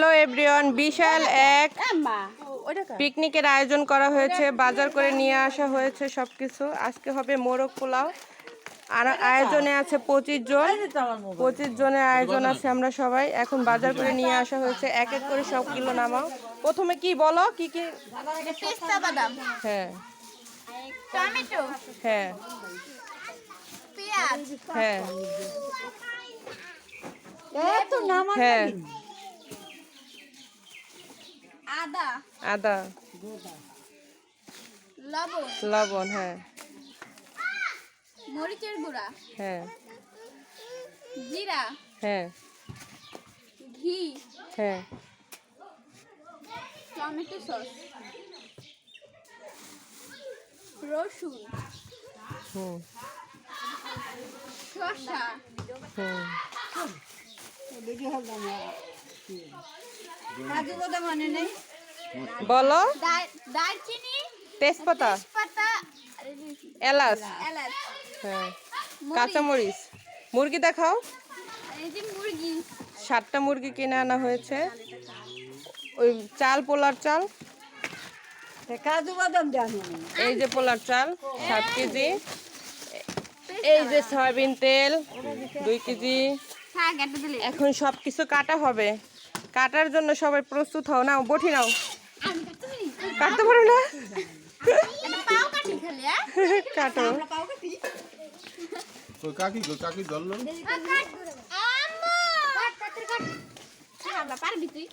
Hello everyone, বিশাল এক পিকনিকের আয়োজন করা হয়েছে। বাজার করে নিয়ে আসা হয়েছে সবকিছু। আজকে হবে মোরগ পোলাও। আর আয়োজনে আছে 25 জন। 25 জনের আয়োজন আছে। আমরা সবাই এখন বাজার করে নিয়ে আসা হয়েছে। এক এক করে সব কিলো নামাও। প্রথমে কি বলো, কি কি? পেস্তা বাদাম, হ্যাঁ টমেটো, হ্যাঁ পেঁয়াজ, হ্যাঁ হ্যাঁ আদা, আদা, লবণ, লবণ, হ্যাঁ মরিচের গুঁড়া, হ্যাঁ জিরা, হ্যাঁ ঘি, হ্যাঁ টমেটো সস, রসুন, হুম শসা, হুম কাজু বাদাম মানে নেই, বলো। দারচিনি, তেজপাতা, তেজপাতা, এলাচ, এলাচ, হ্যাঁ মরিচ, কাঁচামরিচ। মুরগি দেখাও। এই যে মুরগি, 7টা মুরগি কিনে আনা হয়েছে। ওই চাল, পোলার চাল, কাজু বাদাম দেন এই যে পোলার চাল 7 কেজি। এই যে সয়াবিন তেল 2 কেজি। শাক একটা দিলে এখন সব কিছু কাটা হবে। কাটার জন্য সবাই প্রস্তুত হও। নাও বটি নাও। আমি কাটতে পারি কাটতে পারো না? একটা পাও কাটি খালি কাটো। কাকি জল আম্মু কাট কাট কাট আমরা পারবি তুই